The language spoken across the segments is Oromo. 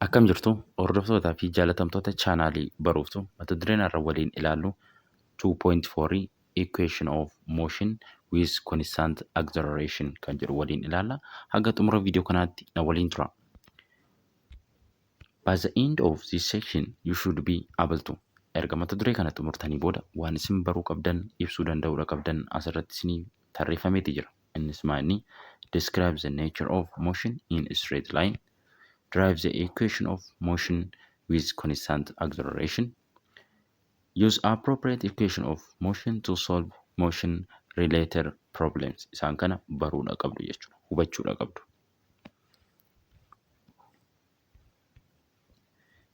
Akkam jirtu hordoftootaa fi jaalatamtoota chaanaalii Baruuftuu mata dureen har'a waliin ilaallu 2.4 Equation of Motion with Constant Acceleration kan jedhu waliin ilaalla. Haga xumura viidiyoo kanaatti na waliin tura. By the end of this section, you should be able to erga mata duree kana xumurtanii booda waan isin baruu qabdan ibsuu danda'uudha qabdan asirratti isinii tarreeffameeti jira. Innis maali? Describe the nature of motion in a straight line. Drive the equation of motion with constant acceleration. Use appropriate equation of motion to solve motion related problems. Isaan kana baruudha qabdu jechuudha. Hubachuudha qabdu.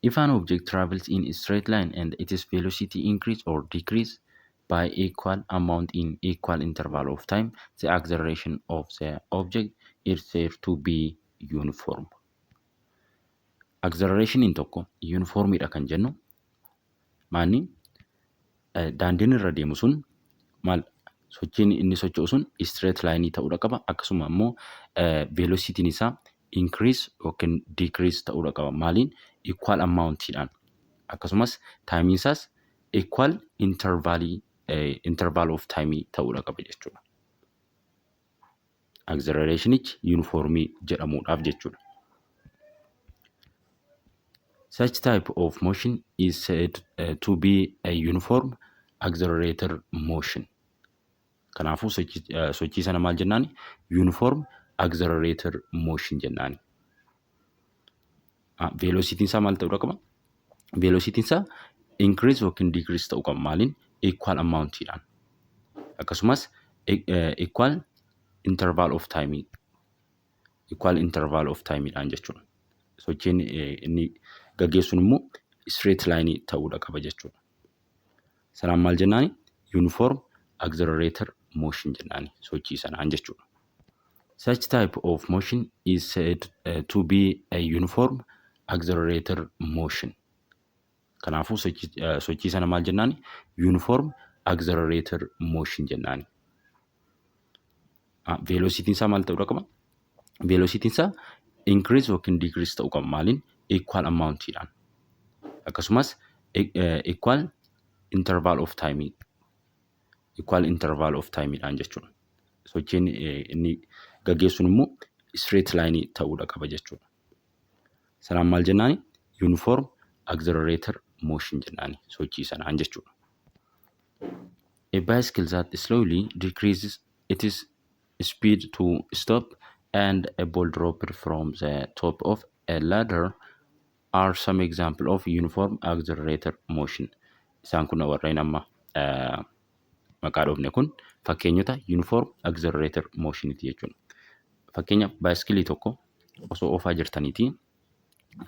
If an object travels in a straight line and its velocity increase or decrease by equal amount in equal interval of time, the acceleration of the object is said to be uniform. Accelerationin tokko uniformidha kan jennu maani daandiin irra deemu sun maal sochiin inni socho'u sun straight line ta'uudha qaba akkasuma immoo velocity'n isaa increase yookiin decrease ta'uudha qaba maaliin equal amount'idhaan akkasumas time isaas equal interval of time ta'uudha qaba jechuudha. Acceleration'ich uniformii jedhamuudhaaf jechuudha. Such type of motion is said to be a uniform accelerator motion. Kanaafuu sochii sana maal jennaani? Uniform accelerator motion jennaani. Velocity'n isaa maal ta'uu qaba? Velocity'n isaa increase yookiin decrease ta'uu qaba maaliin? Equal amount'idhaan. Akkasumas equal interval of time. Equal interval of time'idhaan jechuudha. Sochiin inni gaggeessuun immoo straight line ta'uudha qaba jechuudha. Sanaan maal jennaani? Uniform accelerator motion jennaani sochii sanaan jechuudha. Such type of motion is said to be a uniform accelerator motion. Kanaafuu sochii sana maal jennaani? Uniform accelerator motion jennaani. Velocity'n isaa maal ta'uudha qaba? Velocity'n isaa increase yookiin decrease ta'uu qaba maaliin? Equal amount'idhaan. Akkasumas equal interval of time. Equal interval of time'idhaan jechuudha. Sochiin inni gaggeessuun immoo straight line ta'uudha qaba jechuudha. Sanaan maal jennaani? Uniform accelerator motion jennaani sochii sanaan jechuudha. A bicycle that slowly decreases its speed to stop and a ball dropped from the top of a ladder are some example of uniform accelerator motion. Isaan kun warreen amma maqaa dhoofne kun fakkeenyota uniform accelerator motion'iti jechuudha. Fakkeenya baayiskilii tokko osoo oofaa jirtaniiti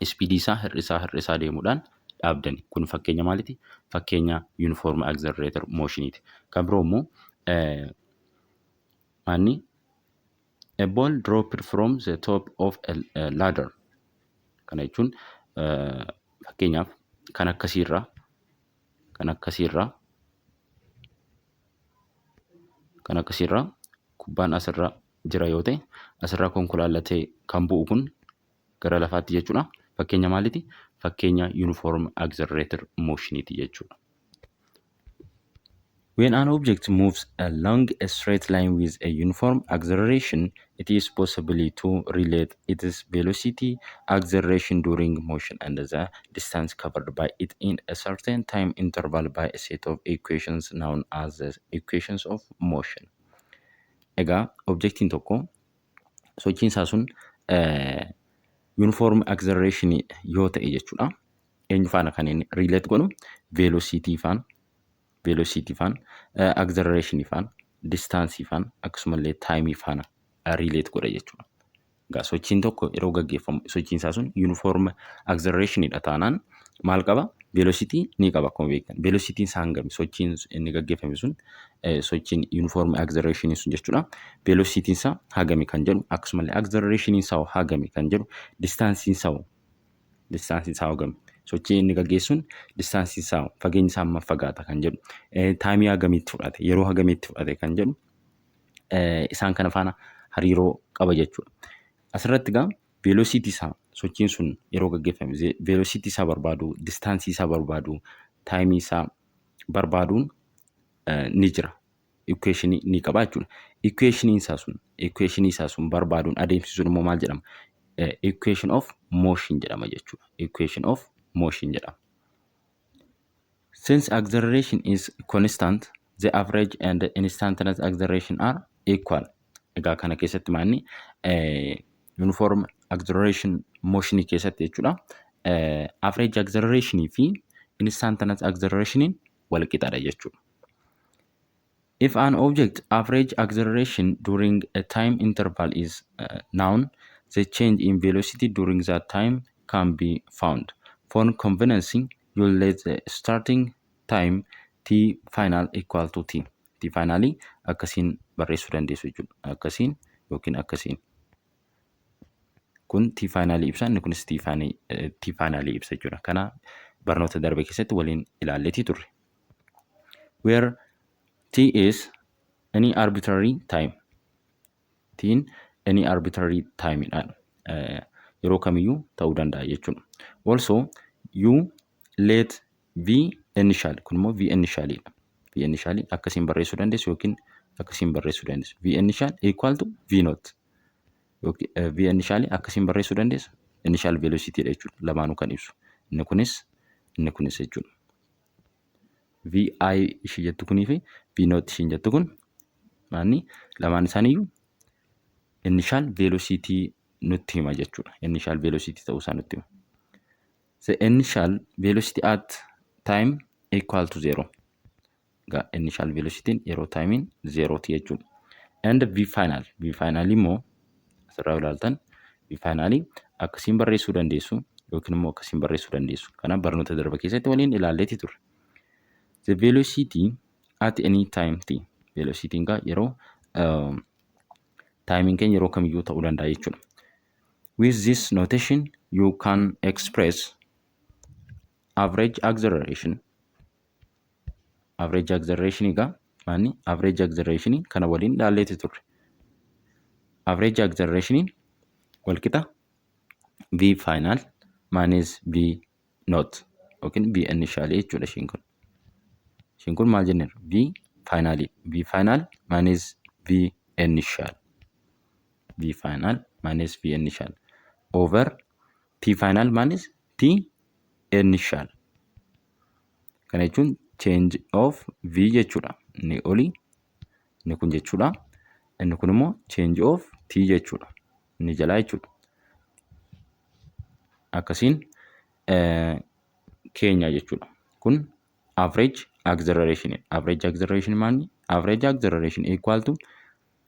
speedii isaa hir'isaa deemuudhaan dhaabdani. Kun fakkeenya maaliti? Fakkeenya uniform accelerator motion'iti. Kan biroo immoo maanni a ball dropped from the top of a ladder. Kana jechuun fakkeenyaaf kan akkasiirraa kubbaan asirra jira yoo ta'e asirraa konkolaataa kan bu'u kun gara lafaatti jechuudha. Fakkeenya maaliti? Fakkeenya uniform accelerator motion'iti jechuudha. When an object moves along a straight line with a uniform acceleration, it is possible to relate its velocity acceleration during motion and the distance covered by it in a certain time interval by a set of equations known as the equations of motion. Egaa objectiin tokko sochiin isaa sun uniform acceleration yoo ta'e jechuudha. Eenyu faana kan inni relate godhu? Velocity faana, acceleration faana, distance faana akkasumallee time faana relate godha jechuudha. Egaa sochiin tokko yeroo gaggeeffamu sochiin isaa sun uniform acceleration'idha taanaan maal qaba? Velocity ni qaba akkuma beektan. Velocity'n isaa hangami? Sochiin inni gaggeeffame sun sochiin uniform acceleration sun jechuudha. Velocity'n isaa hagami kan jedhu akkasumallee acceleration'n isaa hagami kan jedhu distance'n isaa hagami? Sochii inni gaggeessuun distaansii isaa fageenyi isaa amma fagaata kan jedhu taayimii hagamiitti fudhate yeroo hagamiitti fudhate kan jedhu isaan kana faana hariiroo qaba jechuudha. Asirratti egaa velocity isaa sochiin sun yeroo gaggeeffame velocity isaa barbaadu, distaansii isaa barbaadu, taayimii isaa barbaaduun ni jira. Equationii ni qaba jechuudha. Equationii isaa sun barbaaduun adeemsisuun immoo maal jedhama? Equation of motion jedhama jechuudha. Equation of motion jedhama. Since acceleration is constant, the average and the instantaneous acceleration are equal. Egaa kana keessatti maanni uniform acceleration motion keessatti jechuudha. Average acceleration fi instantaneous acceleration wal qixaadha jechuudha. If an object average acceleration during a time interval is known, the change in velocity during that time can be found. For convenience, you'll let the starting time t final equal to t. T finally akkasiin barreessuu dandeessu jechuudha. Akkasiin yookiin akkasiin. Kun t finally ibsa, inni kunis t finally ibsa jechuudha. Kana barnoota darbe keessatti waliin ilaalleetii turre. Where t is any arbitrary time. T'n any arbitrary time yeroo kamiyyuu ta'uu danda'a jechuudha. Also, you let v initial, kun immoo v initial dha. V initial akkasiin barreessuu dandeessu yookiin akkasiin barreessuu dandeessu. V initial equal to v naught. V initial akkasiin barreessuu dandeessu. Initial velocity dha jechuudha. Lamaanuu kan ibsu. Inni kunis jechuudha. Vi ishii jettu kunii fi v naught ishiin jettu kun maanni lamaan isaaniiyyuu initial velocity nutti hima jechuudha. Initial velocity ta'uu isaa nutti hima. The initial velocity at time equal to 0. Initial velocity yeroo timein 0 ti jechuudha. And v final immoo asirraa ilaaltan v final akkasiin barreessuu dandeessu yookiin immoo akkasiin barreessuu dandeessu. Kana barnoota darbe keessatti waliin ilaalleetii turre. The velocity at any time t. Velocity ngaa yeroo timing keenya yeroo kamiyyuu ta'uu danda'a jechuudha. With this notation, you can express average acceleration. Average acceleration egaa maanni average acceleration kana waliin ilaalleetii turre. Average acceleration wal qixa v final minus v naught yookiin v initial jechuudha ishiin kun. Ishiin kun maal jenneerra? V final minus v initial. V final minus v initial over t final minus t initial. Kana jechuun change of v jechuudha. Inni oli inni kun jechuudha. Inni kun immoo change of t jechuudha. Inni jalaa jechuudha. Akkasiin keenya jechuudha. Kun average acceleration. Average acceleration maanni? Average acceleration equal to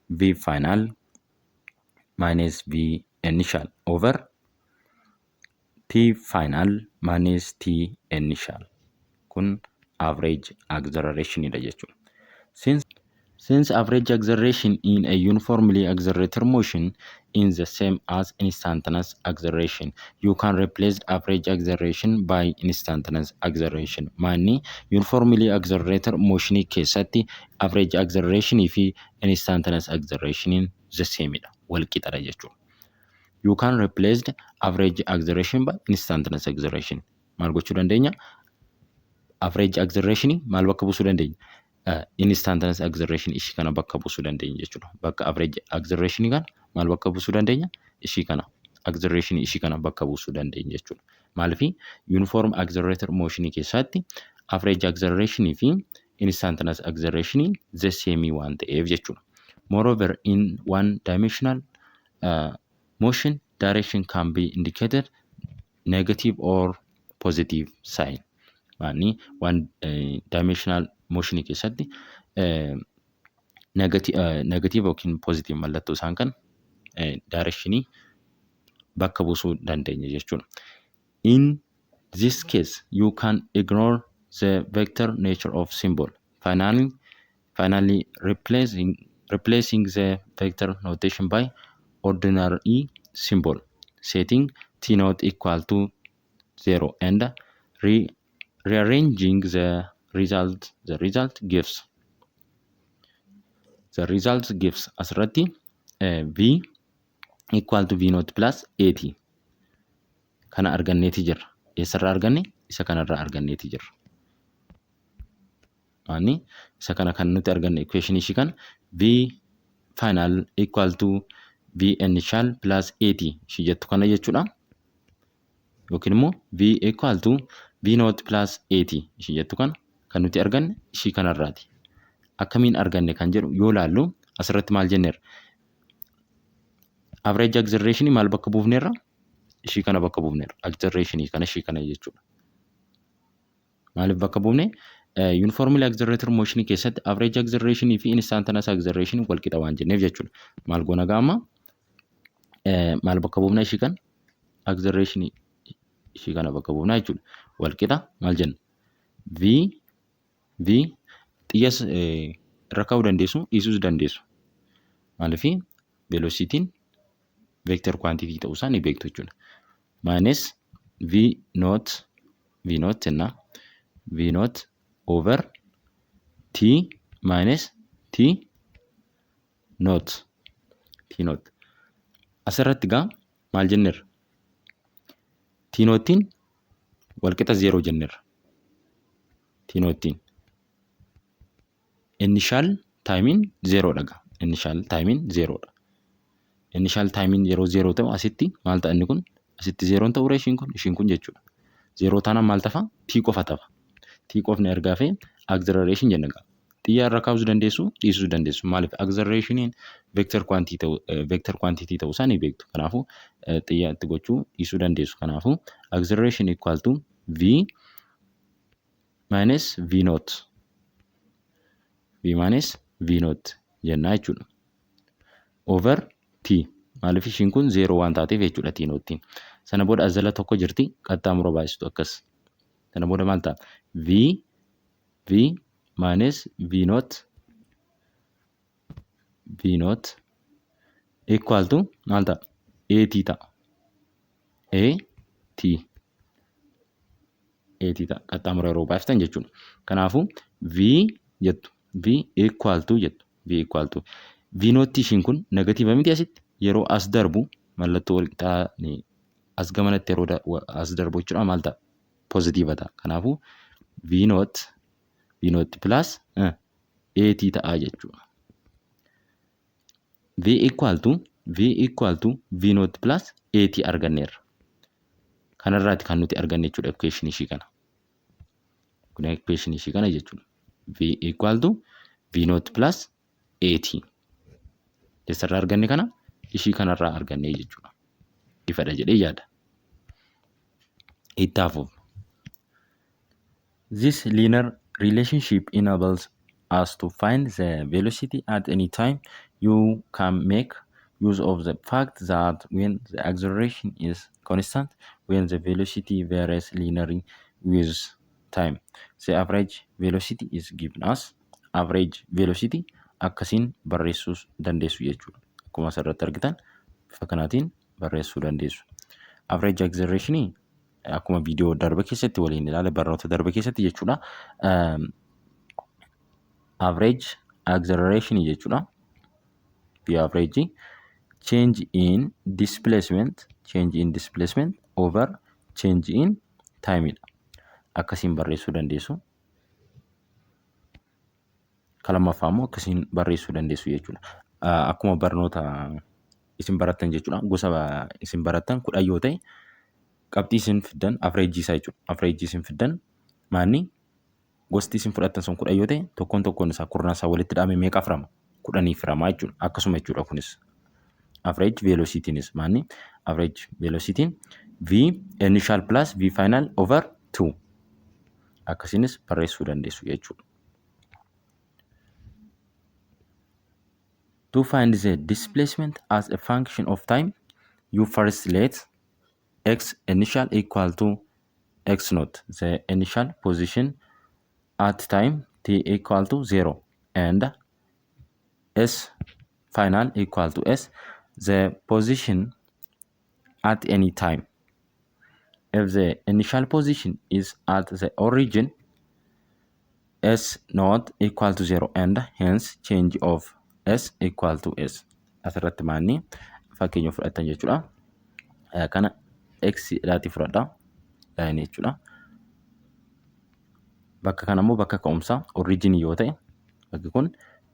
v final minus v initial over t final minus t initial. Kun average acceleration dha jechuudha. Since average acceleration in a uniformly accelerated motion is the same as instantaneous acceleration, you can replace average acceleration by instantaneous acceleration. Maanni uniformly accelerated motion keessatti average acceleration fi instantaneous acceleration the same dha. Wal qixadha jechuudha. You can replace the average acceleration by instantaneous acceleration. Maal gochuu dandeenya? Average acceleration maal bakka buusuu dandeenya? Instantaneous acceleration ishii kana bakka buusuu dandeenya jechuudha. Bakka average acceleration kana maal bakka buusuu dandeenya? Ishii kana acceleration ishii kana bakka buusuu dandeenya jechuudha. Maaliif uniform accelerated motion keessatti average acceleration fi instantaneous acceleration the same waan ta'eef jechuudha. Moreover, in one dimensional motion, direction can be indicated negative or positive sign. Maanni one dimensional motion keessatti negative yookiin positive mallattoo isaan kan directionii bakka buusuu dandeenya jechuudha. In this case, you can ignore the vector nature of symbol. Finally replacing the vector notation by ordinary symbol, setting t naught equal to 0 and rearranging the result gives asirratti v equal to v naught plus at kana arganneeti jirra. Eessarraa arganne? Isa kanarraa arganneeti jirra. Maani isa kana kan nuti arganne equation ishii kana V final equal to V initial plus AT ishii jettu kana jechuudha. Yookiin immoo V equal to V naught plus AT ishii jettu kana kan nuti arganne ishii kanarraati. Akkamiin arganne kan jedhu yoo laallu asirratti maal jenneerra? Average acceleration maal bakka buufneerra? Ishii kana bakka buufneerra. Acceleration kana ishii kana jechuudha. Maaliif bakka buufne? Uniformly accelerated motion keessatti average acceleration fi instantaneous acceleration wal qixa waan jenneef jechuudha. Maal goona gaama? Maal bakka buufna ishii kana? Acceleration ishii kana bakka buufna jechuudha. Wal qixa maal jenna? V xiyyas irra kaa'uu dandeessu, dhiisuus dandeessu. Maaliif velocity'n vector quantity ta'uu isaa ni beektu jechuudha. Minus V naught jenna. V naught over T minus T naught. Asirratti gaa maal jenneerra? T naught'n wal qixa 0 jenneerra. T naught'n initial time'n 0 dha. Initial time'n 0 dha. Initial time'n yeroo 0 ta'u asitti maal ta'a inni kun? Asitti 0 ta'uura ishiin kun jechuudha. 0 taanaan maal tafa? T qofa tafa. T qofni ergaa fi acceleration jenna gaa. Xiyyaa irra kaa'uu dandeessu, dhiisuu dandeessu. Maaliif acceleration'n vector quantity ta'uu isaa ni beektu. Kanaafuu xiyyaa itti gochuu dhiisuu dandeessu. Kanaafuu acceleration equal to V minus V naught. V minus V naught jenna jechuudha. Over T. Maaliif ishiin kun 0 waan taateef jechuudha T naught'n. Sana booda as jala tokko jirti qaxxaamura baay'istu akkas. Sana booda maal ta'a? V minus V naught equal to maal ta'a? AT ta'a. AT ta'a. Qaxxaamura yeroo baay'iftan jechuudha. Kanaafuu V jettu. V equal to jettu. V equal to. V naught ishiin kun negatiiva miti asitti yeroo as darbu mallattoo wal qixaa as gamanatti yeroo as darbu jechuudha maal ta'a? Positiiva ta'a. Kanaafuu V naught plus AT ta'a jechuudha. V equal to V naught plus AT arganneerra. Kanarraati kan nuti arganne jechuudha equation ishii kana. Kun equation ishii kana jechuudha. V equal to V naught plus AT. Eessarraa arganne kana? Ishii kanarraa arganne jechuudha. Ifadha jedhee yaada. Ittaafuuf. This linear relationship enables us to find the velocity at any time. You can make use of the fact that when the acceleration is constant, when the velocity varies linearly with time, the average velocity is given as average velocity akkasiin barreessuu dandeessu jechuudha. Akkuma asirratti argitan bifa kanaatiin barreessuu dandeessu. Average acceleration akkuma viidiyoo darbe keessatti waliin ilaala barnoota darbe keessatti jechuudha. Average acceleration jechuudha. The average change in displacement over change in time dha. Akkasiin barreessuu dandeessu. Kalamaffaa immoo akkasiin barreessuu dandeessu jechuudha. Akkuma barnoota isin barattan jechuudha. Gosa isin barattan 10 yoo ta'e qabxii isin fiddan average isaa jechuudha. Average isin fiddan maanni gosti isin fudhattan sun 10 yoo ta'e tokkoon isaa kurnaa isaa walitti dhaabee meeqa firama? 10 firama jechuudha. Akkasuma jechuudha kunis. Average velocity'nis maanni average velocity'n V initial plus V final over 2. Akkasiinis barreessuu dandeessu jechuudha. To find the displacement as a function of time, you first let x initial equal to x naught, the initial position at time t equal to 0, and s final equal to s, the position at any time. If the initial position is at the origin, s naught equal to 0, and hence change of s equal to s. Asirratti maanni fakkeenya fudhatan jechuudha. Kana x dhaati fudhadha laayinii jechuudha. Bakka kana immoo bakka ka'umsaa origin yoo ta'e bakki kun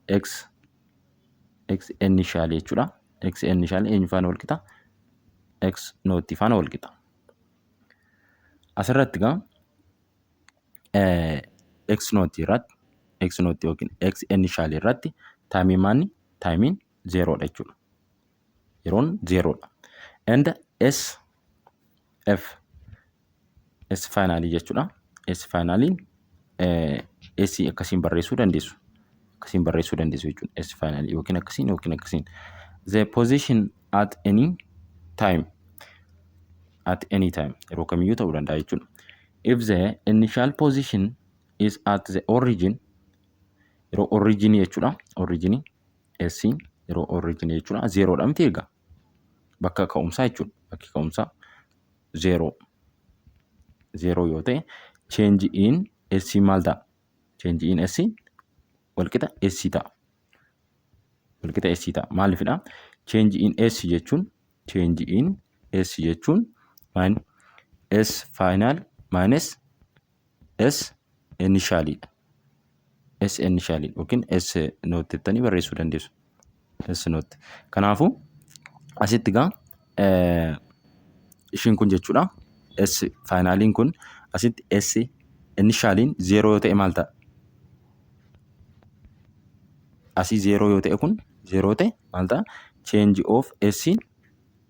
x initial jechuudha. X initial eenyu faana wal qixa? X nootti faana wal qixa. Asirratti gaa x nootti yookiin x initial irratti taayimiin 0 dha jechuudha. Yeroon 0 dha. And s finally jechuudha. S finally s akkasiin barreessuu dandeessu. Jechuudha. S finally yookiin akkasiin. The position at any time yeroo kamiyyuu ta'uu danda'a jechuudha. If the initial position is at the origin, yeroo origin jechuudha. Origin s yeroo origin jechuudha. 0 dha miti egaa. Bakka ka'umsaa jechuudha. Bakki ka'umsaa 0 yoo ta'e change in s maal ta'a? Change in s walqixa s ta'a. Maalifidha? Change in s jechuun s final minus s initial yookiin s nootti jettanii barreessuu dandeessu. S nootti. Kanaafuu asitti gaa ishiin kun jechuudha. S finaliin kun asitti s initialiin 0 yoo ta'e maal ta'a? Asii 0 yoo ta'e kun 0 yoo ta'e maal ta'a? Change of s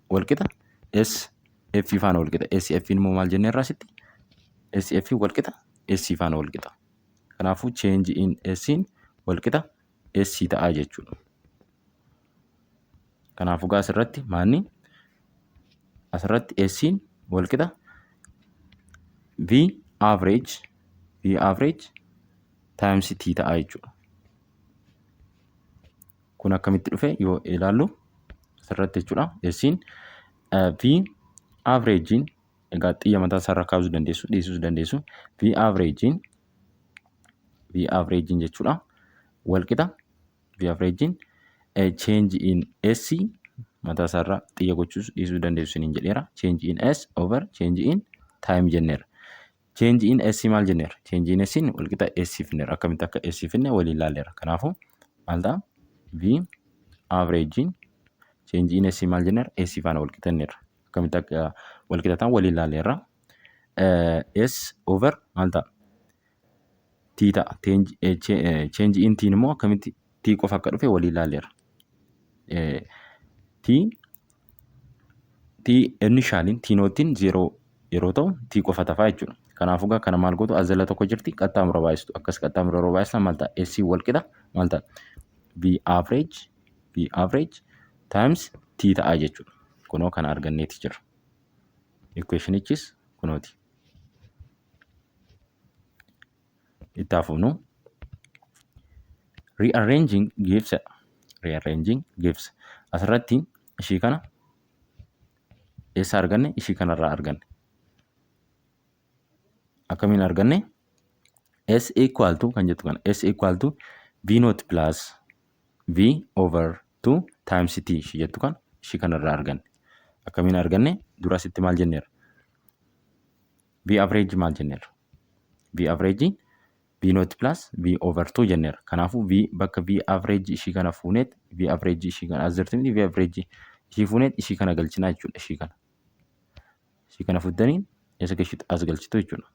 walqixa s f faana walqixa. S f immoo maal jenneerra asitti? S f walqixa s faana walqixa. Kanaafuu change in s walqixa s ta'a jechuudha. Kanaafuu gaa asirratti maanni? Asirratti s walqixa v average times t ta'a jechuudha. Kun akkamitti dhufe yoo ilaallu asirratti jechuudha. S v average egaa xiyya mataa isaarra kaasuu dandeessu, dhiisuu dandeessu. V average jechuudha. Walqixa v average change in s mataa isaarra xiyya gochuus dhiisuu dandeessu niin jedheera. Change in s over change in time jenneera. Change in s maal jenneera? Change in s walqixa s finneera. Akkamitti akka s finne waliin ilaalleera. Kanaafuu maal ta'a? V average change in s maal jenneera? S faana walqixanneera. Akkamitti akka walqixatan waliin ilaalleera. S over maal ta'a? T ta'a. Change in t immoo akkamitti t qofa akka dhufe waliin ilaalleera. T initialiin t nootiin 0 yeroo ta'u t qofa tafaa jechuudha. Kanaafuu gaa kana maal gootu azala tokko jirti qaxxaamura baay'istu. Akkas qaxxaamura baay'isna maal ta'a? S walqixa maal ta'a? V average times t ta'a jechuudha. Kunoo kana arganneeti jira. Equationichis kunooti. Itti hafuunu rearranging gives asirratti ishii kana eessa arganne? Ishii kanarraa arganne. Akkamiin arganne? S equal to kan jettu kana S equal to V naught plus V over 2 times T ishii jettu kana ishii kanarraa arganne. Akkamiin arganne? Dura asitti maal jenneera? V average maal jenneera? V average V naught plus V over 2 jenneera. Kanaafuu V bakka V average ishii kana fuuneet V average ishii kana asirratti V average ishii fuuneet ishii kana galchinaa jechuudha. Ishii kana fuudhanii eessa gashitu? As galchitu jechuudha.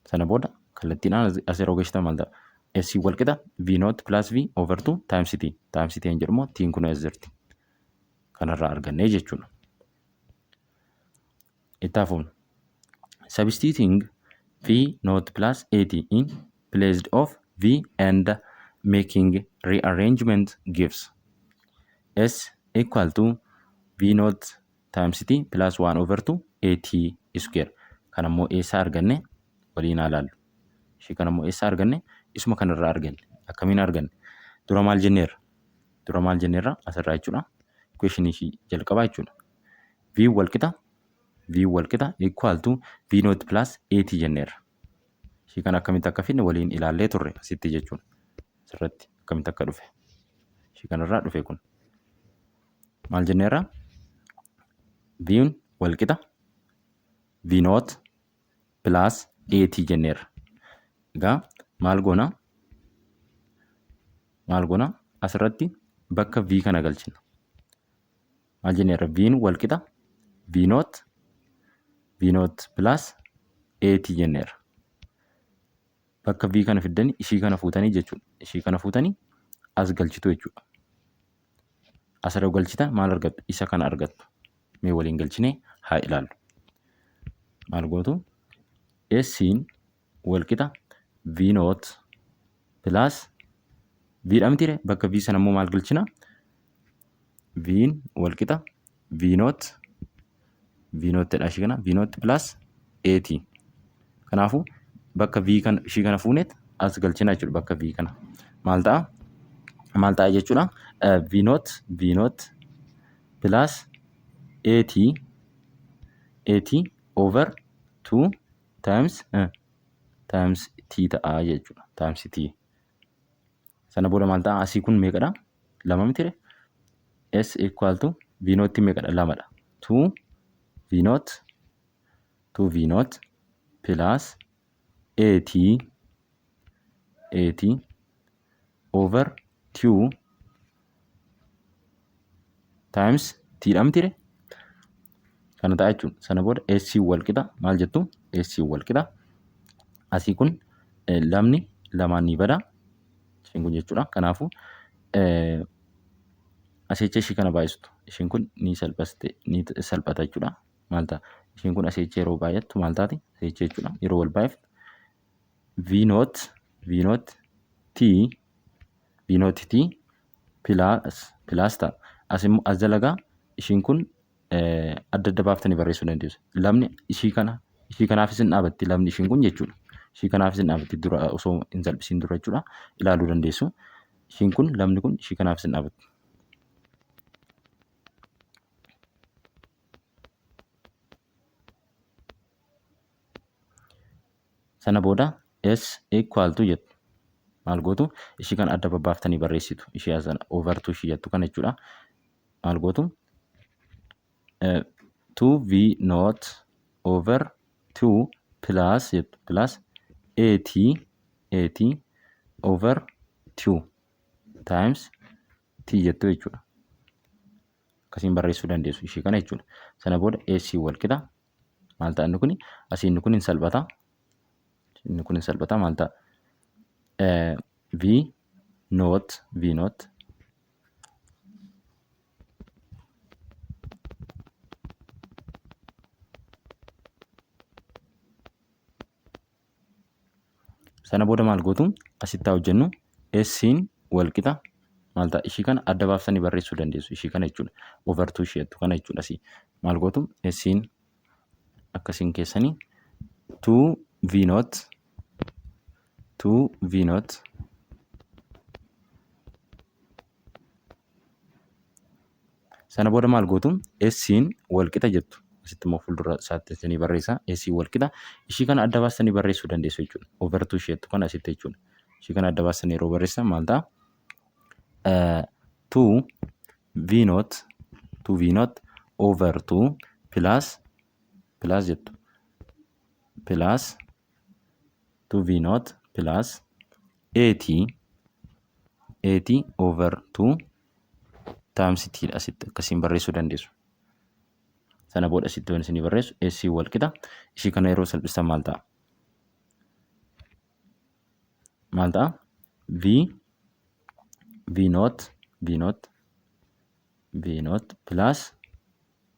Sana booda kallattiidhaan as yeroo gashitan maal ta'a? S walqixa V naught plus V over 2 times T. Times T hin jedhumoo T kun as jirti. Kanarraa argannee jechuudha. Itti hafuun substituting V naught plus AT in place of V and making rearrangement gives S equal to V naught times T plus 1 over 2 AT square. Kanammoo eessaa arganne waliin ilaallu. Ishii kanammoo eessaa arganne? Isuma kanarraa arganne. Akkamiin arganne? Dura maal jenneerra? Asirraa jechuudha. Equation ishii jalqabaa jechuudha. V walqixa equal to V naught plus AT jenneerra. Ishii kana akkamitti akka finne waliin ilaallee turre asitti jechuudha. Asirratti akkamitti akka dhufe. Ishii kanarraa dhufe kun. Maal jenneerra? V walqixa V noot plus AT jenneerra. Egaa maal goona asirratti bakka V kana galchina. Maal jenneerra V'n walqixa V noot plus AT jenneerra. Bakka V kana fiddanii ishii kana fuutanii jechuudha. Ishii kana fuutanii as galchitu jechuudha. Asirra galchita maal argattu? Isa kana argattu. Mee waliin galchinee haa ilaallu. Maal gootu? S'in walqixa V noot plus V'dha mitire bakka V sana immoo maal galchina? V'n walqixa V nootedha ishii kana V noot plus AT. Kanaafuu bakka V kana ishii kana fuuneet as galchina jechuudha bakka V kana. Maal ta'a jechuudha? V noot plus AT over 2 times T ta'a jechuudha. Times T. Sana booda maal ta'a? Asii kun meeqadha? 2 mitire? S equal to V noot meeqadha? 2dha. 2 V noot plus AT over 2 times T'dha mitire? Kana ta'a jechuudha. Sana booda S walqixa maal jettu? S walqixa asii kun lamni lamaan ni bada. Ishiin kun jechuudha. Kanaafuu asicha ishii kana baay'istu. Ishiin kun ni salphata jechuudha. Maal ta'a? Ishiin kun asicha yeroo baay'attu maal taati? Asicha jechuudha. Yeroo wal baay'iftu V noot T plus ta'a. As dalagaa ishiin kun adda baaftanii barreessuu dandeessu. Lamni ishii kanaafis hin dhaabatti. Lamni ishiin kun jechuudha. Ishii kanaafis hin dhaabatti dura osoo hin salphisiin dura jechuudha. Ilaaluu dandeessu. Ishiin kun lamni kun ishii kanaafis hin dhaabatti. Sana booda S equal to jettu. Maal gootu? Ishii kana adda babaaftanii barreessitu. Ishii asana overtu ishii jettu kana jechuudha. Maal gootu? 2V noot over 2 plus jettu plus AT over 2 times T jettu jechuudha. Akkasiin barreessuu dandeessu ishii kana jechuudha. Sana booda S walqixa maal ta'a inni kuni? Asii inni kun hin salphata. Inni kun hin salphata maal ta'a? V noot sana booda maal gootu? Asitti hojjennu S'in walqixa maal ta'a? Ishii kana adda baaftanii barreessuu dandeessu. Ishii kana jechuudha. Overtuu ishii jettu kana jechuudha. Asii maal gootu? S'in akkasiin keessanii 2V noot sana booda maal gootu? S'in walqixa jettu. Asitti immoo fuuldura isaatti barreessa. S walqixa ishii kana adda baastanii barreessuu dandeessu jechuudha. Overtuu ishee jettu kana asitti jechuudha. Ishii kana adda baastanii yeroo barreessan maal ta'a? 2V noot over 2 plus jettu plus 2V noot plus AT over 2 times T asitti akkasiin barreessuu dandeessu. Sana booda asitti waan isin barreessu S walqixa ishii kana yeroo salphistan maal ta'a? Maal ta'a? V noot plus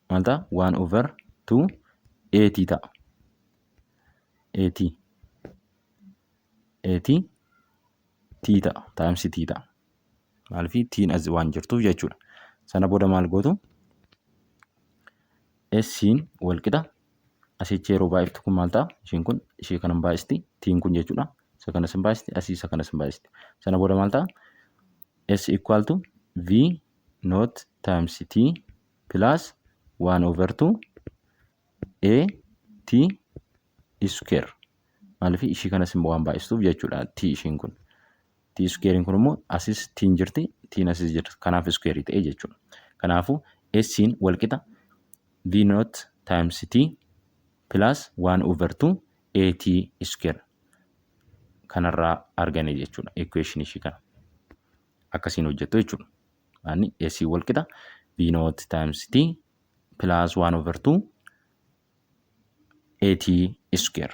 maal ta'a? 1 over 2 AT ta'a. AT T ta'a. Times T ta'a. Maaliifii T'n as waan jirtuuf jechuudha. Sana booda maal gootu? S'in walqixa asichi yeroo baay'iftu kun maal ta'a? Ishiin kun ishii kana hin baay'isti. T'n kun jechuudha. Isa kanas hin baay'isti. Asii isa kanas hin baay'isti. Sana booda maal ta'a? S equal to V noot times T plus 1 over 2 AT square. Maaliifii ishii kanas immoo waan baay'istuuf jechuudha. T ishiin kun. T squarein kun immoo asis T'in jirti. T'in asis jirti. Kanaaf square ta'e jechuudha. Kanaafuu S'in walqixa V noot times t plus 1 over 2 at square kanarraa argane jechuudha. Equation ishii kana akkasiin hojjettu jechuudha. Ani AC wal qixa v naught times t plus 1 over 2 at square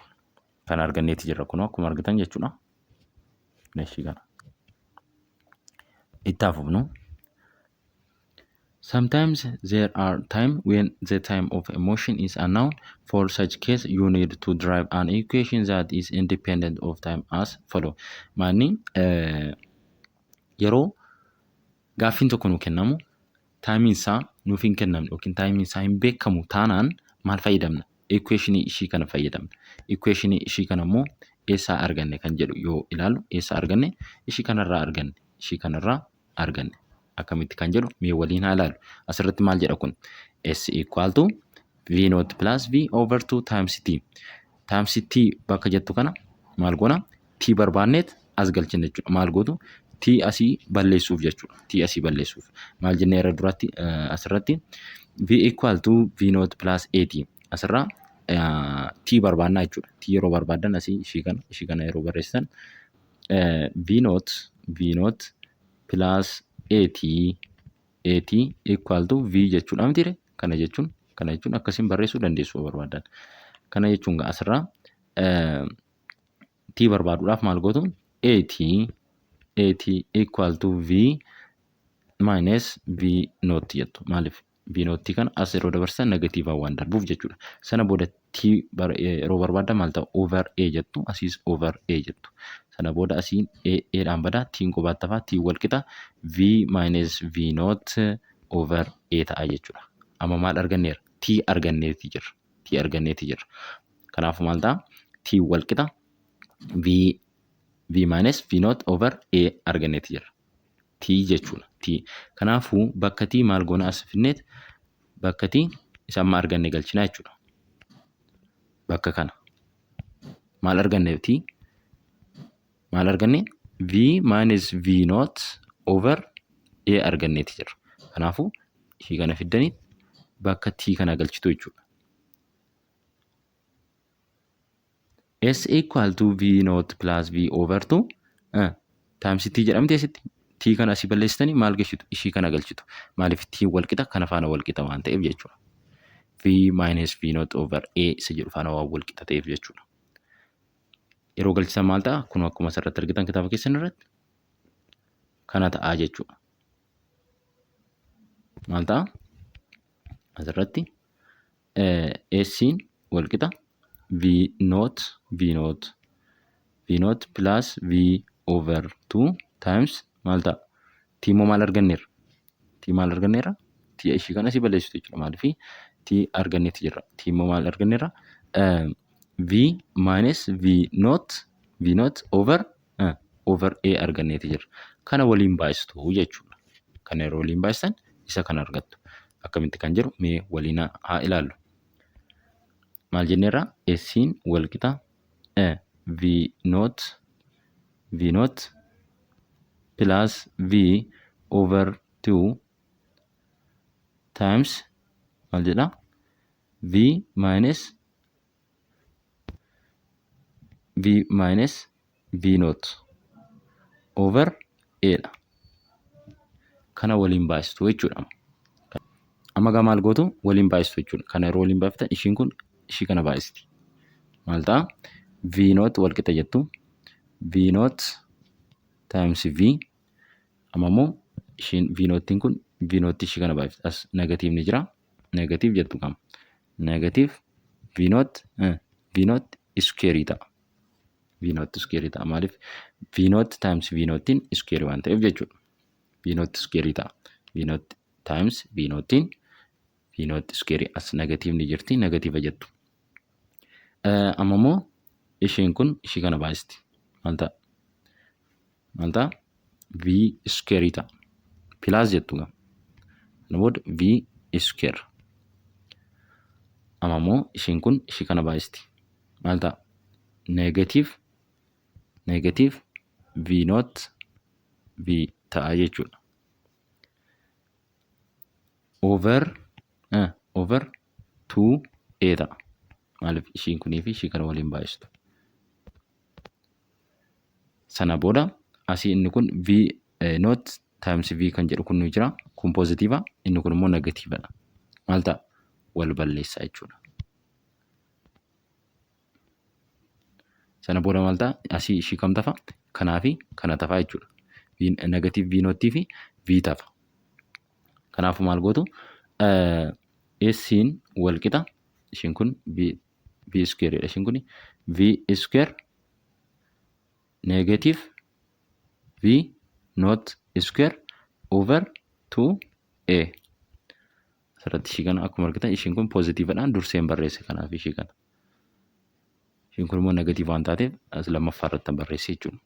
kan arganneeti jirra kun akkuma argitan jechuudha. Ishii kana itti fufnu. Sometimes there are times when the time of emotion is unknown. For such case, you need to derive an equation that is independent of time as follow. Maanni yeroo gaaffiin tokko nu kennamu taayimiin isaa nuuf hin kennamne yookiin taayimiin isaa hin beekamu taanaan maal fayyadamna? Equationii ishii kana fayyadamna. Equationii ishii kana immoo eessaa arganne kan jedhu yoo ilaallu eessaa arganne? Ishii kanarraa arganne. Ishii kanarraa arganne. Akkamitti kan jedhu mee waliin haa ilaallu. Asirratti maal jedha kun? S equal to V naught plus V over 2 times T. Times T bakka jettu kana maal goona? T barbaanneet as galchina jechuudha. Maal gootu? T asii balleessuuf jechuudha. T asii balleessuuf. Maal jennee irra duratti asirratti V equal to V naught plus AT. Asirraa T barbaannaa jechuudha. T yeroo barbaaddan asii ishii kana yeroo barreessitan V naught plus AT equal to V jechuudha mitiire. Kana jechuun akkasiin barreessuu dandeessu barbaadan. Kana jechuun asirraa T barbaaduudhaaf maal gootu? AT equal to V minus V naught jettu. Maaliif? V naught kana as yeroo dabarsan negatiivaan waan darbuuf jechuudha. Sana booda T yeroo barbaadan maal ta'a? Over A jettu. Asiis over A jettu. Sana booda asiin A'dhaan badaa T'n qobaatti hafaa T wal qixa V minus V naught over A ta'a jechuudha. Amma maal arganneera? T arganneeti jirra. Kanaaf maal ta'a? T wal qixa V minus V naught over A arganneeti jirra. T jechuudha. T. Kanaafuu bakka T maal goona as finneet bakka T isa amma arganne galchinaa jechuudha. Bakka kana maal arganne T? Maal arganne? V minus V naught over A arganneeti jirra. Kanaafuu ishii kana fiddanii bakka T kana galchitu jechuudha. S equal to V naught plus V over 2 times T jedhamti asitti. T kana asii balleessitanii maal galchitu? Ishii kana galchitu. Maaliif T wal qixa kana faana wal qixa waan ta'eef jechuudha. V minus V naught over A isa jedhu faana waan wal qixa ta'eef jechuudha. Yeroo galchisan maal ta'a? Kun akkuma asirratti argitan kitaaba keessan irratti kana ta'a jechuudha. Maal ta'a? Asirratti S'in wal qixa V naught plus V over 2 times maal ta'a? T immoo maal arganneerra? T ishii kana asii balleessitu jechuudha. Maaliif T arganneeti jirra. T immoo maal arganneerra? V minus V naught over A arganneeti jirra. Kana waliin baay'istu jechuudha. Kana yeroo waliin baay'isan isa kana argattu. Akkamitti kan jiru mee waliin haa ilaallu. Maal jenneerra? S'in wal qixa V naught plus V over 2 times maal jedha? V minus V naught over A dha. Kana waliin baay'istu jechuudha. Amma gaa maal gootu? Waliin baay'istu jechuudha. Kana yeroo waliin baay'iftan ishiin kun ishii kana baay'isti. Maal ta'a? V naught wal qixa jettu. V naught times V. Amma immoo ishiin V naughttiin kun V naught ishii kana baay'ifti. As negatiivni jira. Negatiiv jettu qaba. Negatiiv V naught iskeerii ta'a. V naught iskeerii ta'a. Maaliif? V naught times V naughttiin iskeerii waan ta'eef jechuudha. V naught iskeerii ta'a. V naught times V naughttiin V naught iskeerii as negatiivni jirti. Negatiiva jettu. Amma immoo ishiin kun ishii kana baay'isti. Maal ta'a? V iskeerii ta'a. Pilaas jettu gaa. Kana booda V iskeer. Amma immoo ishiin kun ishii kana baay'isti. Maal ta'a? Negatiiv V naught V ta'a jechuudha. Over 2 A ta'a. Maaliif ishiin kunii fi ishii kana waliin baay'istu. Sana booda asii inni kun V not times V kan jedhu kun ni jira. Kun pozitiiva, inni kun immoo negatiivadha. Maal ta'a? Wal balleessa jechuudha. Sana booda maal ta'a? Asii ishii kam tafa? Kanaa fi kana tafa jechuudha. Negatiiv V notii fi V tafa. Kanaafuu maal gootu? S'in wal qixa. Ishiin kun V squareedha. Ishiin kun V square negative V not square over 2A. Asirratti ishii kana akkuma argitan ishiin kun pozitiivadhaan durseen barreesse kanaaf ishii kana. Ishiin kun immoo negatiiv waan taateef as lammaffaa irratti barreesse jechuudha.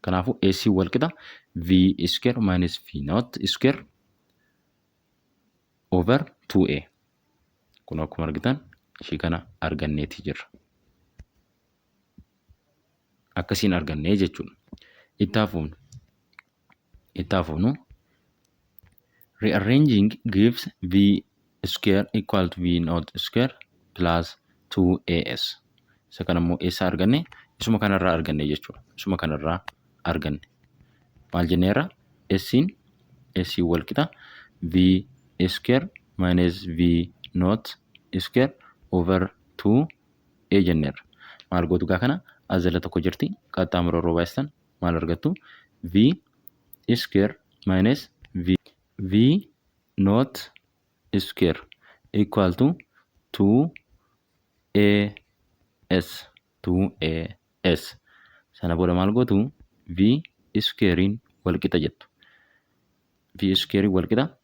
Kanaafuu AC wal qixa V square minus V not square over 2A. Kun akkuma argitan ishii kana arganneeti jirra. Akkasiin argannee jechuudha. Itti hafuunu rearranging gives V square equal to V not square plus 2AS. Isa kana immoo eessaa arganne? Isuma kanarraa arganne jechuudha. Isuma kanarraa arganne. Maal jenneerra? S wal qixa V square minus V not square over 2A jenneerra. Maal gootu gaa kana? Azala tokko jirti. Qaxxaamura yeroo baay'istan maal argattu? V square minus V not square equal to 2AS. Sana booda maal gootu? V squarein wal qixa jettu. V squarein wal qixa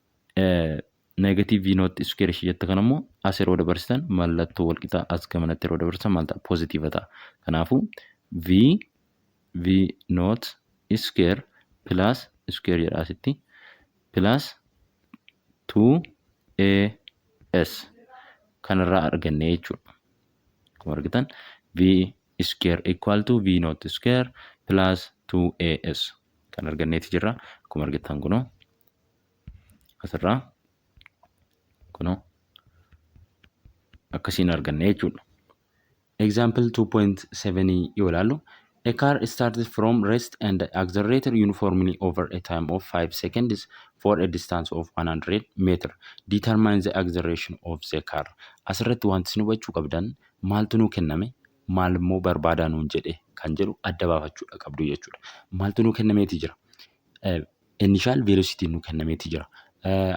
negative V not square ishee jette kana immoo as yeroo dabarsitan mallattoo wal qixa as gamanatti yeroo dabarsitan maal ta'a? Pozitiiva ta'a. Kanaafuu V not square plus square jedha asitti plus 2AS kanarraa arganne jechuudha. Akkuma argitan V square equal to V not square plus 2AS kan arganneeti jirra. Akkuma argitan kunoo asirraa kunoo akkasiin arganne jechuudha. Example 2.7 yoo ilaallu a car starts from rest and accelerated uniformly over a time of 5 seconds for a distance of 100 meter. Determine the acceleration of the car. Asirratti wanti isin hubachuu qabdan maaltu nuu kenname? Maal immoo barbaadaa nuun jedhe kan jedhu adda baafachuudha qabdu jechuudha. Maaltu nuu kennameeti jira? Initial velocity nuu kennameeti jira.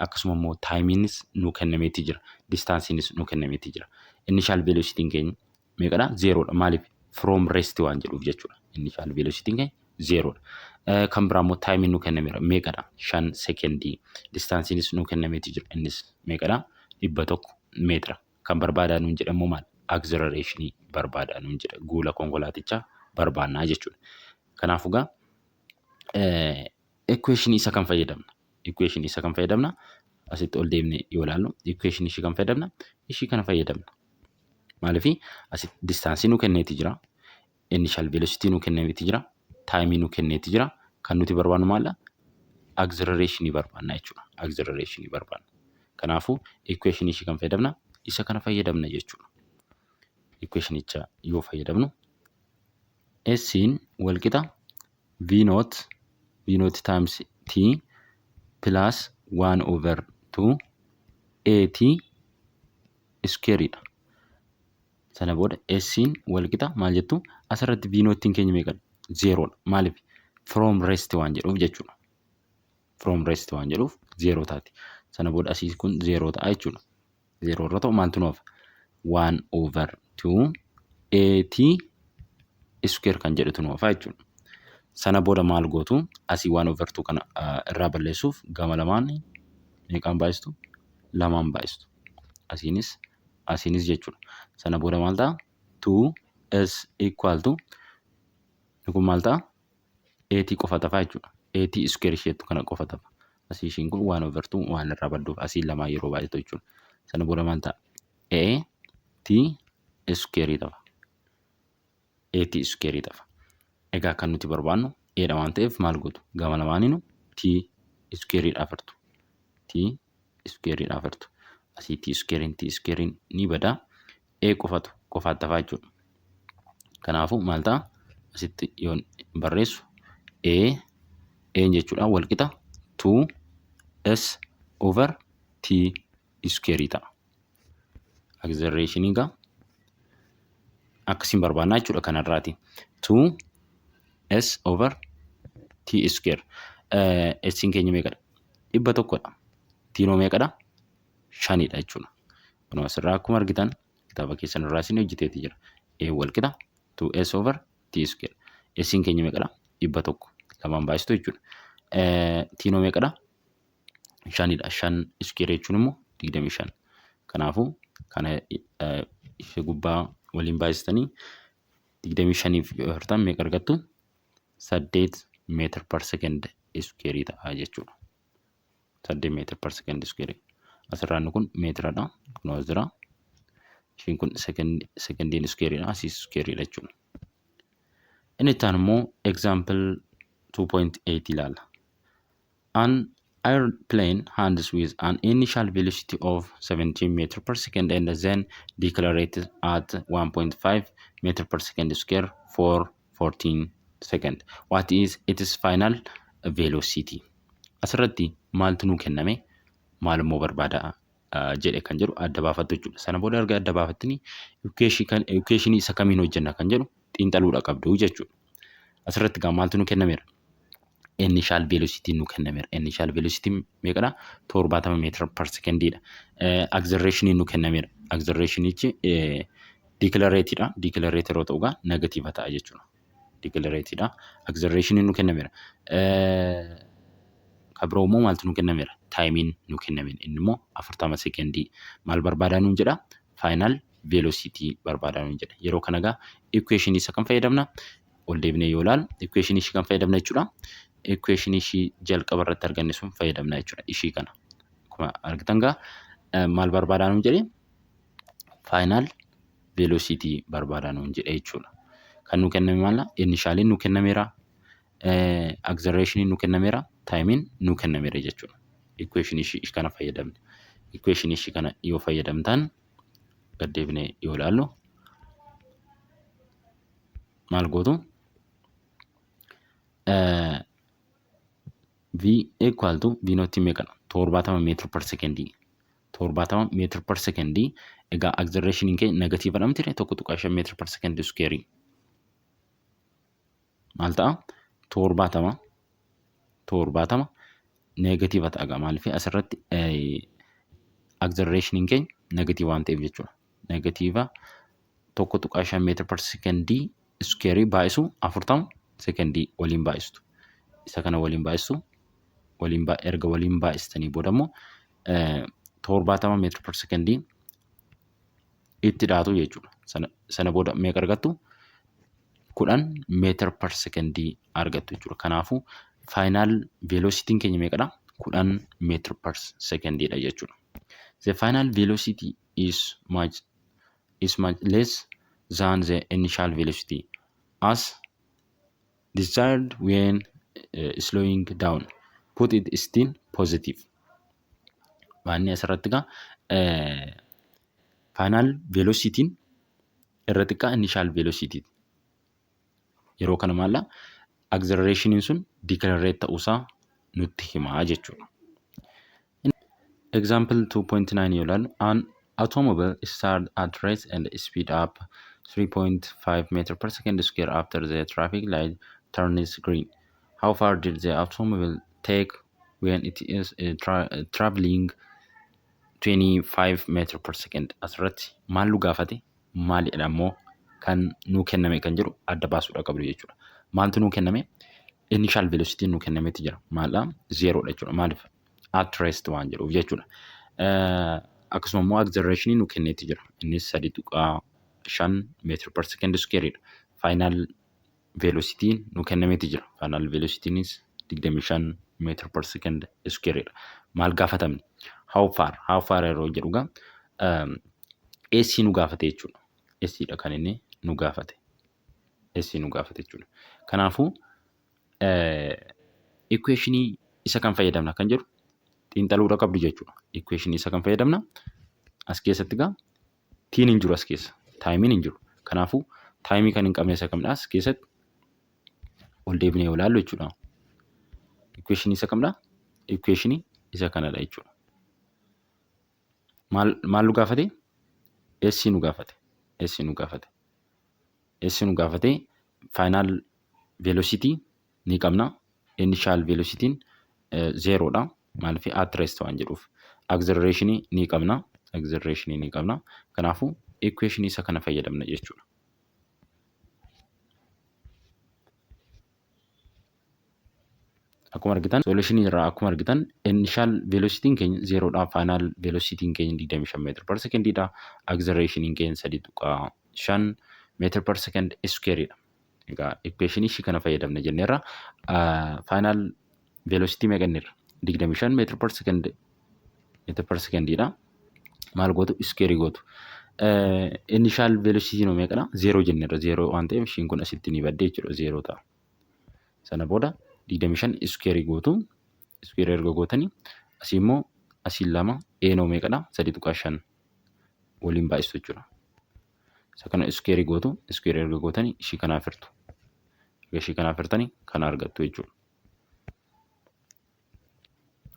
Akkasuma immoo taayimiinis nuu kennameeti jira. Distaansiinis nuu kennameeti jira. Initial velocity keenya meeqadha? 0dha. Maaliif? From rest waan jedhuuf jechuudha. Initial velocity keenya 0dha. Kan biraa immoo taayimiin nuu kennameera. Meeqadha? 5 sekendii. Distaansiinis nuu kennameeti jira. Innis meeqadha? 100 meetira. Kan barbaadaa nuun jedhamu maal? Acceleration barbaadaa nuun jedha. Guula konkolaatichaa barbaannaa jechuudha. Kanaafuu gaa equation isa kan fayyadamna. Equation isa kan fayyadamna. Asitti ol deemnee yoo ilaallu equation ishii kan fayyadamna. Ishii kana fayyadamna. Maaliif asitti distaansii nuu kenneeti jira. Initial velocity nuu kenneeti jira. Taayimii nuu kenneeti jira. Kan nuti barbaannu maal? Acceleration barbaannaa jechuudha. Acceleration barbaanna. Kanaafuu equation ishii kan fayyadamna. Isa kana fayyadamna jechuudha. Equationicha yoo fayyadamnu S'in wal qixa V not times T plus 1 over 2 AT squareidha. Sana booda S'in wal qixa maal jettu? Asirratti V notiin keenya meeqadha? 0dha. Maaliif? From rest waan jedhuuf jechuudha. From rest waan jedhuuf 0 taati. Sana booda asii kun 0 ta'a jechuudha. 0 irra ta'u maaltu nuuf? 1 over 2 AT square kan jedhutu nuuf jechuudha. Sana booda maal gootu? Asii 1 over 2 kana irraa balleessuuf gama lamaan meeqaan baay'istu? 2 baay'istu. Asiinis jechuudha. Sana booda maal ta'a? 2s equal to kun maal ta'a? AT qofa tafa jechuudha. AT square isheetu kana qofa tafa. Asii ishiin kun 1 over 2 waan irraa badduuf asii 2 yeroo baay'atu jechuudha. Sana booda maal ta'a? AT square tafa. AT square tafa. Egaa kan nuti barbaannu Eedha waan ta'eef maal gootu? Gama lamaaniinu T square dhaafirtu. T square dhaafirtu. Asii t squarein ni bada. A qofaatti hafaa jechuudha. Kanaafuu maal ta'a? Asitti yoon barreessu A jechuudha wal qixa 2s over t square ta'a. Acceleration egaa akkasiin barbaannaa jechuudha kanarraati. 2s over t square. S'in keenya meeqadha? 100dha. T'noo meeqadha? 5dha jechuudha. Kunoo asirraa akkuma argitan kitaaba keessan irraa isin hojjeteeti jira. A wal qixa 2s over t square. S'in keenya meeqadha? 100. Lamaan baay'istu jechuudha. T'noo meeqadha? 5dha. 5 square jechuun immoo 25. Kanaafuu kana ishee gubbaa waliin baay'istanii 25 fi 40 meeqa argattu? 8 meetir per second square ta'a jechuudha. 8 meetir per second square. Asirraan kun meetiradha. Kunoo as jira. Ishiin kun secondiin squareedha. Asiis squareedha jechuudha. Inni itti aanu immoo example 2.8 ilaalla. An airplane lands with an initial velocity of 17 meter per second and then decelerates at 1.5 meter per second square for 14 seconds. What is its final velocity? Asirratti maaltu nuu kenname? Maal immoo barbaada jedhe kan jedhu adda baafattu jechuudha. Sana booda erga adda baafattanii equation isa kamiin hojjenna kan jedhu xiinxaluudha qabdu jechuudha. Asirratti gaa maaltu nuu kennameera? Initial velocity nuu kennameera. Initial velocity meeqadha? 70 meter per secondidha. Acceleration nuu kennameera. Acceleration'ichi deceleratedha. Decelerator yoo ta'u gaa negative ta'a jechuudha. Deceleratedha. Acceleration nuu kennameera. Kabiroo immoo maaltu nuu kennameera? Taayimiin nuu kennameera. Inni immoo 40 sekondii. Maal barbaadaa nuun jedha? Final velocity barbaadaa nuun jedha. Yeroo kana gaa equation isa kan fayyadamna? Ol deebinee yoo ilaalu equation ishii kan fayyadamna jechuudha. Equation ishii jalqaba irratti arganne sun fayyadamna jechuudha. Ishii kana akkuma argitan gaa maal barbaadaa nuun jedhe? Final velocity barbaadaa nuun jedhe jechuudha. Kan nuu kenname maalla? Initialiin nuu kennameera. Acceleration nuu kennameera. Taayimiin nuu kennameera jechuudha. Equation ishii kana fayyadamne. Equation ishii kana yoo fayyadamtan gad deebinee yoo ilaallu maal gootu? V equal to V naught meeqadha? 70 meter per secondii. 70 meter per secondii. Egaa acceleration keenya negative dha miti 1.5 meter per second square. Maal ta'a? 70 negative ta'a maaliif asirratti acceleration keenya negative waan ta'eef jechuudha. Negative 1.5 meter per secondii square baay'isu 40 sekondii waliin baay'istu. Isa kana waliin baay'istu erga waliin baay'istanii booda immoo 70 meter per secondii itti dhaatu jechuudha. Sana booda meeqa argattu? 10 meter per secondii argattu jechuudha. Kanaafuu final velocity keenya meeqadha? 10 meter per secondiidha jechuudha. The final velocity is much less than the initial velocity as desired when slowing down. Put it still positive. Waanni asirratti gaa final velocity irra xiqqaa initial velocity. Yeroo kana maalla acceleration sun decelerate ta'uusaa nutti himaa jechuudha. Example 2.9 yoo ilaallu an automobile start at rate and speed up 3.5 meter per second square after the traffic light turns green. How far did the automobile take when it is traveling 25 meter per second? Asirratti maal nu gaafate? Maalidha immoo kan nuu kenname kan jedhu adda baasuudha qabdu jechuudha. Maaltu nuu kenname? Initial velocity nuu kennameeti jira. Maaldha? 0 jechuudha. Maaliif? At rest waan jedhuuf jechuudha. Akkasuma immoo acceleration nuu kenneeti jira. Innis 3.5 meter per second square. Final velocity nuu kennameeti jira. Final velocity nis 25 meter per second square. Maal gaafatamne? How far yeroo jedhu gaa AC nu gaafate jechuudha. AC dha kan inni nu gaafate. AC nu gaafate jechuudha. Kanaafuu equation isa kan fayyadamna kan jedhu xiinxaluudha qabdu jechuudha. Equation isa kan fayyadamna As keessatti egaa tiin hin jiru as keessa. Taayimiin hin jiru. Kanaafuu taayimii kan hin qabne isa kamidha as keessatti ol deebinee yoo ilaallu jechuudha. Equation isa kamidha? Equation isa kanadha jechuudha. Maal nu gaafate? S nu gaafate. S nu gaafate. S nu gaafate final velocity ni qabna. Initial velocity 0dha. Maaliif at rest waan jedhuuf. Acceleration ni qabna. Acceleration ni qabna. Kanaafuu equation isa kana fayyadamna jechuudha. Akkuma argitan solution irraa akkuma argitan initial velocity keenya 0dha. Final velocity keenya 25 meter per second dha. Acceleration keenya 3.5 meter per second square dha. Egaa equation ishii kana fayyadamna jenneerra. Final velocity meeqanirra 25 meter per second dha. Maal gootu square gootu. Initial velocity no meeqadha 0 jenneerra 0 waan ta'eef ishiin kun asitti ni badde jechuudha 0 ta'a. Sana booda 25 square gootu. Square erga gootanii asii immoo asii 2 eenoo meeqadha 3.5 waliin baay'isu jechuudha. Isa kana square gootu. Square erga gootanii ishii kanaaf hirtu. Ishii kanaaf hirtanii kana argattu jechuudha.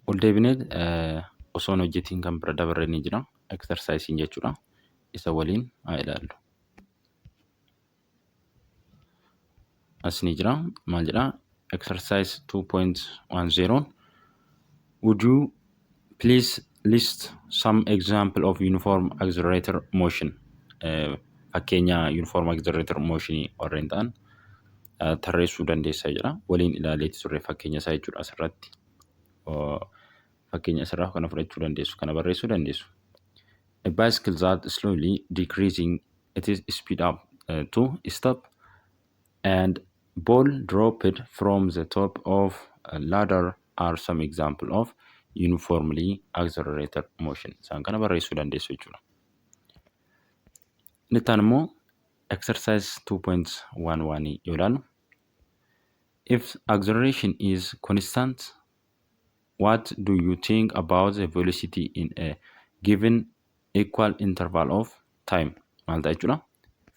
Ol deebinee osoo hojjetiin kan bira dabarre ni jira. Exercise jechuudha. Isa waliin haa ilaallu. As ni jira. Maal jedha? Exercise 2.10. Would you please list some example of uniform accelerator motion? Fakkeenya uniform accelerator motion warreen ta'an tarreessuu dandeessaa jedha. Waliin ilaaleetti turre fakkeenya isaa jechuudha asirratti. Fakkeenya asirraa kana fudhachuu dandeessu, kana barreessuu dandeessu. A bicycle that slowly decreasing its speed up to stop and ball dropped from the top of a ladder are some example of uniformly accelerated motion. Isaan kana barreessuu dandeessu jechuudha. Inni taan immoo exercise 2.11 yoo ilaallu. If acceleration is constant, what do you think about the velocity in a given equal interval of time? Maal ta'a jechuudha?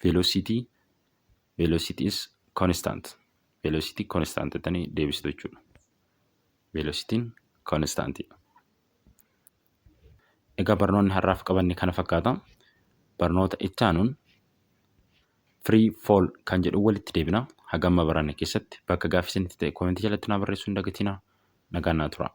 Velocity is constant. Velocity constant jettanii deebisitu jechuudha. Velocity constant. Egaa barnoonni har'aaf qabanne kana fakkaata. Barnoota itti aanuun free fall kan jedhu walitti deebina. Hagamma baranne keessatti bakka gaaffii isinitti ta'e koomentii jalatti naa barreessuu hin dagatinaa. Nagaan naa tura.